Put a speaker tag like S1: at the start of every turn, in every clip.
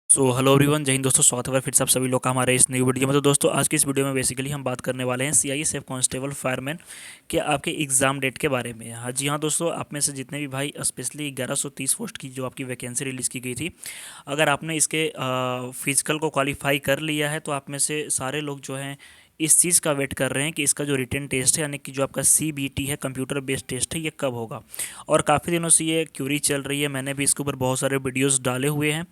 S1: Hello everyone, जय हिंद दोस्तों। स्वागत है फिर से आप सभी लोग का हमारे इस नई वीडियो में। तो दोस्तों, आज की इस वीडियो में बेसिकली हम बात करने वाले हैं सीआईएसएफ कांस्टेबल फायरमैन के आपके एग्ज़ाम डेट के बारे में। हाँ जी हाँ दोस्तों, आप में से जितने भी भाई स्पेशली 1130 पोस्ट की जो आपकी वैकेंसी रिलीज़ की गई थी, अगर आपने इसके फिजिकल को क्वालिफाई कर लिया है तो आप में से सारे लोग जो हैं इस चीज़ का वेट कर रहे हैं कि इसका जो रिटन टेस्ट है, यानी कि जो आपका सीबीटी है, कंप्यूटर बेस्ड टेस्ट है, ये कब होगा। और काफ़ी दिनों से ये क्यूरी चल रही है, मैंने भी इसके ऊपर बहुत सारे वीडियोस डाले हुए हैं,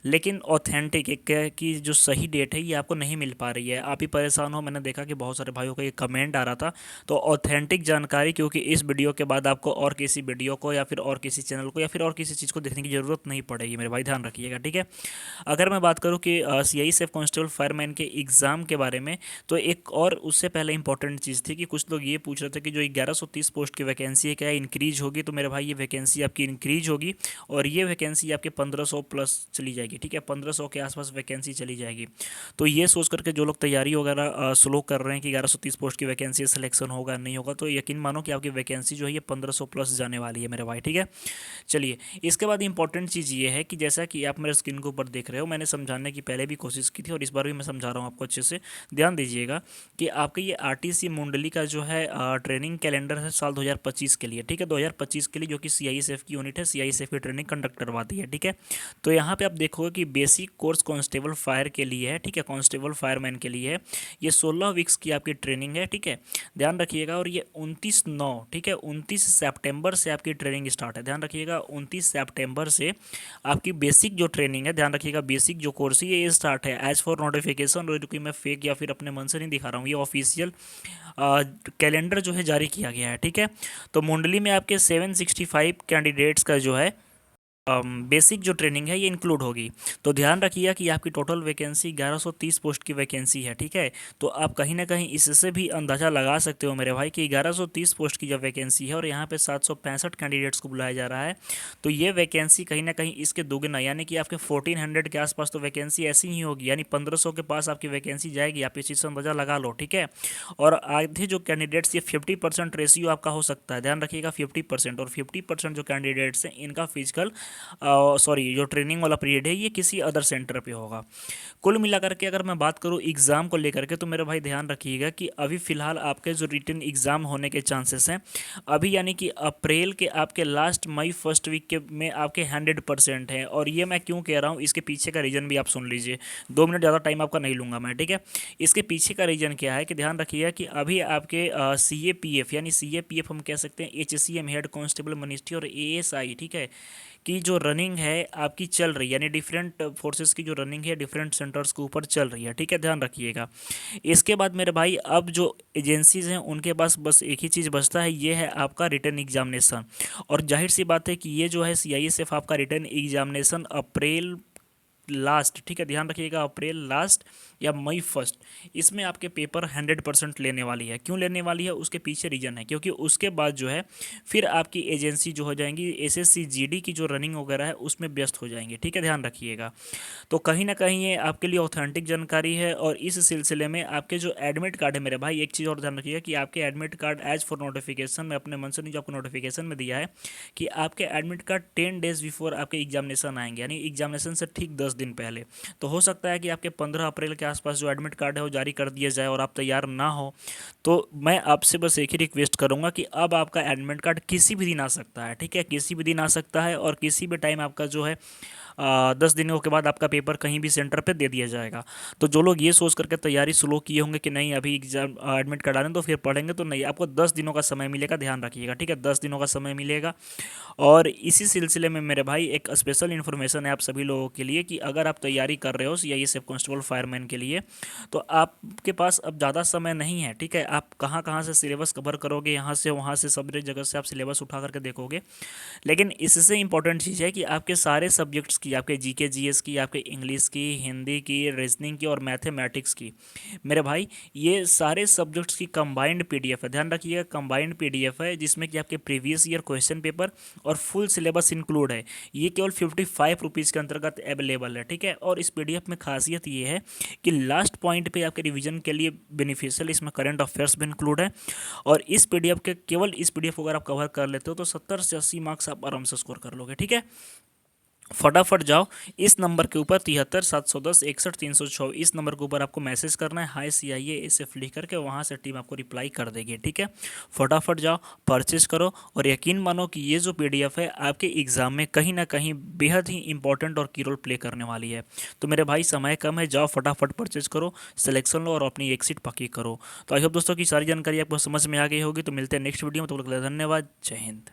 S1: लेकिन ऑथेंटिक एक की जो सही डेट है ये आपको नहीं मिल पा रही है। आप ही परेशान हो, मैंने देखा कि बहुत सारे भाइयों का ये कमेंट आ रहा था। तो ऑथेंटिक जानकारी, क्योंकि इस वीडियो के बाद आपको और किसी वीडियो को या फिर और किसी चैनल को या फिर और किसी चीज़ को देखने की ज़रूरत नहीं पड़ेगी मेरे भाई, ध्यान रखिएगा, ठीक है। अगर मैं बात करूं कि सीआईएसएफ कांस्टेबल फायरमैन के एग्ज़ाम के बारे में, तो एक और उससे पहले इंपॉर्टेंट चीज़ थी कि कुछ लोग ये पूछ रहे थे कि जो 1130 पोस्ट की वैकेंसी है क्या इंक्रीज होगी। तो मेरे भाई, ये वैकेंसी आपकी इंक्रीज होगी और ये वैकेंसी आपके 1500 प्लस चली जाएगी, ठीक है। 1500 के आसपास वैकेंसी चली जाएगी। तो ये सोच करके जो लोग तैयारी वगैरह स्लो कर रहे हैं कि 1130 पोस्ट की वैकेंसी सिलेक्शन होगा नहीं होगा, तो यकीन मानो कि आपकी वैकेंसी जो है ये 1500 प्लस जाने वाली है मेरे भाई, ठीक है। चलिए, इसके बाद इंपॉर्टेंट चीज़ ये है कि जैसा कि आप मेरे स्क्रीन के ऊपर देख रहे हो, मैंने समझाने की पहले भी कोशिश की थी और इस बार भी मैं समझा रहा हूँ आपको अच्छे से। ध्यान दीजिएगा कि आपके ये आरटीसी मुंडली का जो है ट्रेनिंग कैलेंडर है साल 2025 के लिए, ठीक है। 2025 के लिए, जो कि सीआईएसएफ की यूनिट है, सीआईएसएफ की ट्रेनिंग कंडक्ट करवाती है, ठीक है। तो यहाँ पे आप देखोगे कि बेसिक कोर्स कांस्टेबल फायर के लिए है, ठीक है, कांस्टेबल फायरमैन के लिए है। ये 16 वीक्स की आपकी ट्रेनिंग है, ठीक है। ध्यान रखिएगा। और ये 29/9, ठीक है, 29 सितंबर से आपकी ट्रेनिंग स्टार्ट है। ध्यान रखिएगा, 29 सितंबर से आपकी बेसिक जो ट्रेनिंग है, ध्यान रखिएगा, बेसिक जो कोर्स है ये स्टार्ट है। एज फॉर नोटिफिकेशन, और कि मैं फेक या फिर अपने मन से नहीं दिखा रहा हूँ, ये ऑफिशियल कैलेंडर जो है जारी किया गया है, ठीक है। तो मुंडली में आपके 765 कैंडिडेट्स का जो है बेसिक जो ट्रेनिंग है ये इंक्लूड होगी। तो ध्यान रखिएगा कि आपकी टोटल वैकेंसी 1130 पोस्ट की वैकेंसी है, ठीक है। तो आप कहीं ना कहीं इससे भी अंदाज़ा लगा सकते हो मेरे भाई कि 1130 पोस्ट की जब वैकेंसी है और यहाँ पे 765 कैंडिडेट्स को बुलाया जा रहा है, तो ये वैकेंसी कहीं ना कहीं इसके दोगुना, यानी कि आपके 1400 के आसपास तो वैकेंसी ऐसी ही होगी, यानी 1500 के पास आपकी वैकेंसी जाएगी। आप इस चीज़ से अंदाज़ा लगा लो, ठीक है। और आधे जो कैंडिडेट्स, ये 50% रेशियो आपका हो सकता है, ध्यान रखिएगा, 50%। और 50% जो कैंडिडेट्स हैं इनका फिजिकल, सॉरी, जो ट्रेनिंग वाला पीरियड है ये किसी अदर सेंटर पे होगा। कुल मिलाकर के अगर मैं बात करूँ एग्ज़ाम को लेकर के, तो मेरे भाई ध्यान रखिएगा कि अभी फ़िलहाल आपके जो रिटन एग्ज़ाम होने के चांसेस हैं अभी, यानी कि अप्रैल के आपके लास्ट मई फर्स्ट वीक के में आपके 100% है। और ये मैं क्यों कह रहा हूँ, इसके पीछे का रीज़न भी आप सुन लीजिए। 2 मिनट ज़्यादा टाइम आपका नहीं लूँगा मैं, ठीक है। इसके पीछे का रीज़न क्या है कि ध्यान रखिएगा कि अभी आपके CAPF, यानी CAPF हम कह सकते हैं, HCM हेड कांस्टेबल मिनिस्ट्री, और ASI, ठीक है, की जो रनिंग है आपकी चल रही है, यानी डिफरेंट फोर्सेस की जो रनिंग है डिफरेंट सेंटर्स के ऊपर चल रही है, ठीक है, ध्यान रखिएगा। इसके बाद मेरे भाई, अब जो एजेंसीज हैं उनके पास बस एक ही चीज़ बचता है, ये है आपका रिटर्न एग्जामिनेशन। और जाहिर सी बात है कि ये जो है सीआईएसएफ आपका रिटर्न एग्जामिनेशन अप्रैल लास्ट, ठीक है, ध्यान रखिएगा, अप्रैल लास्ट या मई फर्स्ट, इसमें आपके पेपर 100% लेने वाली है। क्यों लेने वाली है, उसके पीछे रीज़न है, क्योंकि उसके बाद जो है फिर आपकी एजेंसी जो हो जाएंगी, एसएससी जीडी की जो रनिंग वगैरह है उसमें व्यस्त हो जाएंगे, ठीक है, ध्यान रखिएगा। तो कहीं ना कहीं ये आपके लिए ऑथेंटिक जानकारी है। और इस सिलसिले में आपके जो एडमिट कार्ड है मेरे भाई, एक चीज़ और ध्यान रखिएगा कि आपके admit card as for notification, मैं अपने मन से नहीं, जो आपको नोटिफिकेशन में दिया है कि आपके एडमिट कार्ड 10 डेज बिफोर आपके एग्जामिनेशन आएंगे, यानी एग्जामिनेशन से ठीक 10 दिन पहले। तो हो सकता है कि आपके 15 अप्रैल के आसपास जो एडमिट कार्ड है वो जारी कर दिया जाए और आप तैयार ना हो। तो मैं आपसे बस एक ही रिक्वेस्ट करूंगा कि अब आपका एडमिट कार्ड किसी भी दिन आ सकता है, ठीक है, किसी भी दिन आ सकता है, और किसी भी टाइम आपका जो है 10 दिनों के बाद आपका पेपर कहीं भी सेंटर पे दे दिया जाएगा। तो जो लोग ये सोच करके तैयारी स्लो किए होंगे कि नहीं अभी एग्जाम एडमिट कार्ड आने तो फिर पढ़ेंगे, तो नहीं, आपको 10 दिनों का समय मिलेगा, ध्यान रखिएगा, ठीक है, 10 दिनों का समय मिलेगा। और इसी सिलसिले में मेरे भाई एक स्पेशल इन्फॉर्मेशन है आप सभी लोगों के लिए कि अगर आप तैयारी कर रहे हो सीआईएसएफ कांस्टेबल फायरमैन के लिए, तो आपके पास अब ज़्यादा समय नहीं है, ठीक है। आप कहाँ कहाँ से सिलेबस कवर करोगे, यहाँ से वहाँ से सब जगह से आप सिलेबस उठा करके देखोगे, लेकिन इससे इंपॉर्टेंट चीज़ है कि आपके सारे सब्जेक्ट्स की, आपके जीके जीएस की, आपके इंग्लिश की, हिंदी की, रीजनिंग की और मैथमेटिक्स की, मेरे भाई, ये सारे सब्जेक्ट्स की कंबाइंड पीडीएफ है। ध्यान रखिएगा, कंबाइंड पीडीएफ है जिसमें कि आपके प्रीवियस ईयर क्वेश्चन पेपर और फुल सिलेबस इंक्लूड है। ये केवल 55 रुपीज़ के अंतर्गत अवेलेबल है, ठीक है। और इस पीडीएफ में खासियत ये है कि लास्ट पॉइंट पे आपके रिवीजन के लिए बेनिफिशियल इसमें करंट अफेयर्स भी इंक्लूड है। और इस पीडीएफ के, केवल इस पीडीएफ को अगर आप कवर कर लेते हो तो 70 से 80 मार्क्स आप आराम से स्कोर कर लोगे, ठीक है। फटाफट जाओ इस नंबर के ऊपर 73 710 61 306 इस नंबर के ऊपर आपको मैसेज करना है, हाय CIA SF लिख करके, वहाँ से टीम आपको रिप्लाई कर देगी। ठीक है, फटाफट जाओ परचेज करो और यकीन मानो कि ये जो PDF है आपके एग्ज़ाम में कहीं ना कहीं बेहद ही इंपॉर्टेंट और की रोल प्ले करने वाली है। तो मेरे भाई समय कम है, जाओ फटाफट परचेज करो, सिलेक्शन लो और अपनी एक सीट पक्की करो। तो आई होप दोस्तों की सारी जानकारी आपको समझ में आ गई होगी। तो मिलते हैं नेक्स्ट वीडियो में, तो धन्यवाद, जय हिंद।